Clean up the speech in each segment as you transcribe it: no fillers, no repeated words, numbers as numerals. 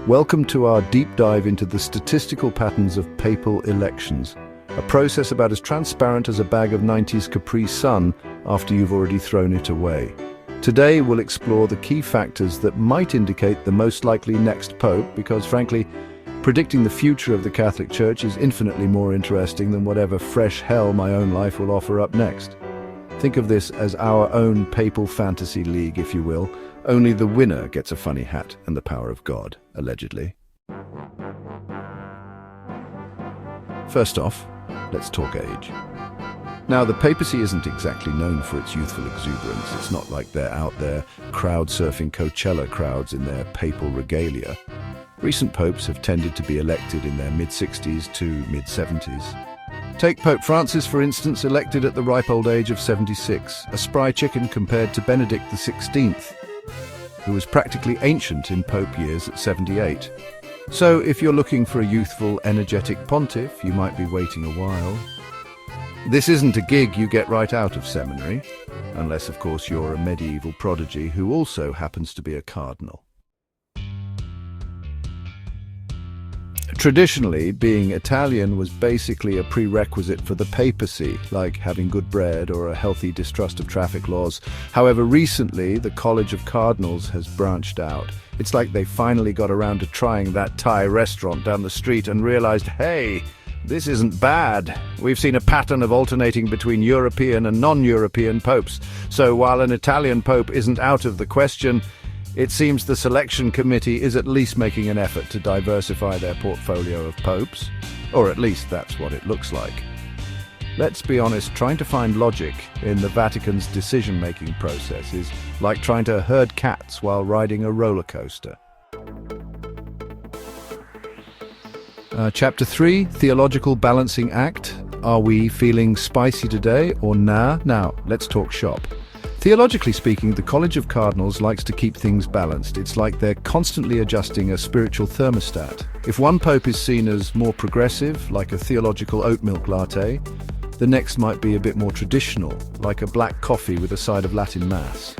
Welcome to our deep dive into the statistical patterns of papal elections, a process about as transparent as a bag of 90s Capri Sun after you've already thrown it away. Today we'll explore the key factors that might indicate the most likely next pope, because frankly, predicting the future of the Catholic Church is infinitely more interesting than whatever fresh hell my own life will offer up next. Think of this as our own papal fantasy league, if you will. Only the winner gets a funny hat and the power of God, allegedly. First off, let's talk age. Now, the papacy isn't exactly known for its youthful exuberance. It's not like they're out there crowd-surfing Coachella crowds in their papal regalia. Recent popes have tended to be elected in their mid-60s to mid-70s. Take Pope Francis, for instance, elected at the ripe old age of 76, a spry chicken compared to Benedict XVI, who was practically ancient in pope years at 78. So if you're looking for a youthful, energetic pontiff, you might be waiting a while. This isn't a gig you get right out of seminary, unless of course you're a medieval prodigy who also happens to be a cardinal. Traditionally, being Italian was basically a prerequisite for the papacy, like having good bread or a healthy distrust of traffic laws. However, recently, the College of Cardinals has branched out. It's like they finally got around to trying that Thai restaurant down the street and realized, hey, this isn't bad. We've seen a pattern of alternating between European and non-European popes. So while an Italian pope isn't out of the question, it seems the selection committee is at least making an effort to diversify their portfolio of popes, or at least that's what it looks like. Let's be honest, trying to find logic in the Vatican's decision-making process is like trying to herd cats while riding a roller coaster. Chapter 3, Theological Balancing Act. Are we feeling spicy today or nah? Now, let's talk shop. Theologically speaking, the College of Cardinals likes to keep things balanced. It's like they're constantly adjusting a spiritual thermostat. If one pope is seen as more progressive, like a theological oat milk latte, the next might be a bit more traditional, like a black coffee with a side of Latin Mass.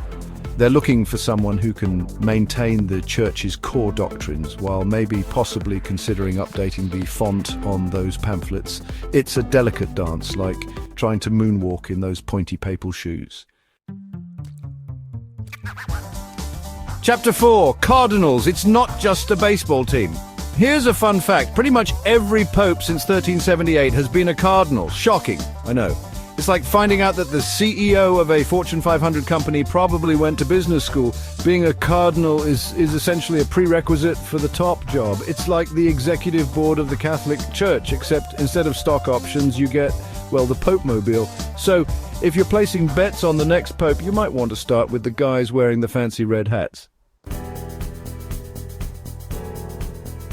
They're looking for someone who can maintain the Church's core doctrines while maybe possibly considering updating the font on those pamphlets. It's a delicate dance, like trying to moonwalk in those pointy papal shoes. Chapter 4, Cardinals. It's not just a baseball team. Here's a fun fact. Pretty much every pope since 1378 has been a cardinal. Shocking, I know. It's like finding out that the CEO of a Fortune 500 company probably went to business school. Being a cardinal is essentially a prerequisite for the top job. It's like the executive board of the Catholic Church, except instead of stock options, you get, well, the Pope-mobile. So if you're placing bets on the next pope, you might want to start with the guys wearing the fancy red hats.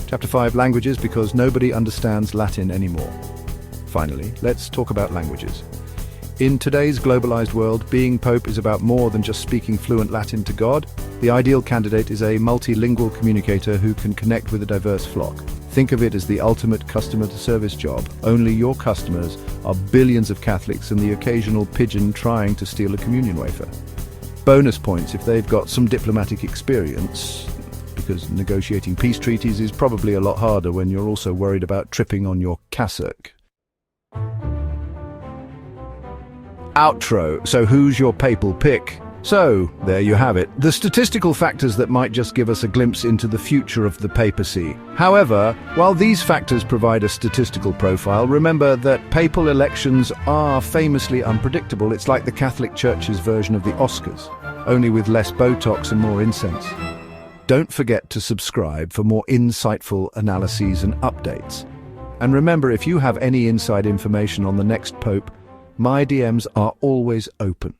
Chapter 5, Languages, because nobody understands Latin anymore. Finally, let's talk about languages. In today's globalized world, being pope is about more than just speaking fluent Latin to God. The ideal candidate is a multilingual communicator who can connect with a diverse flock. Think of it as the ultimate customer service job. Only your customers are billions of Catholics and the occasional pigeon trying to steal a communion wafer. Bonus points if they've got some diplomatic experience, because negotiating peace treaties is probably a lot harder when you're also worried about tripping on your cassock. Outro. So who's your papal pick? So, there you have it. The statistical factors that might just give us a glimpse into the future of the papacy. However, while these factors provide a statistical profile, remember that papal elections are famously unpredictable. It's like the Catholic Church's version of the Oscars, only with less Botox and more incense. Don't forget to subscribe for more insightful analyses and updates. And remember, if you have any inside information on the next pope, my DMs are always open.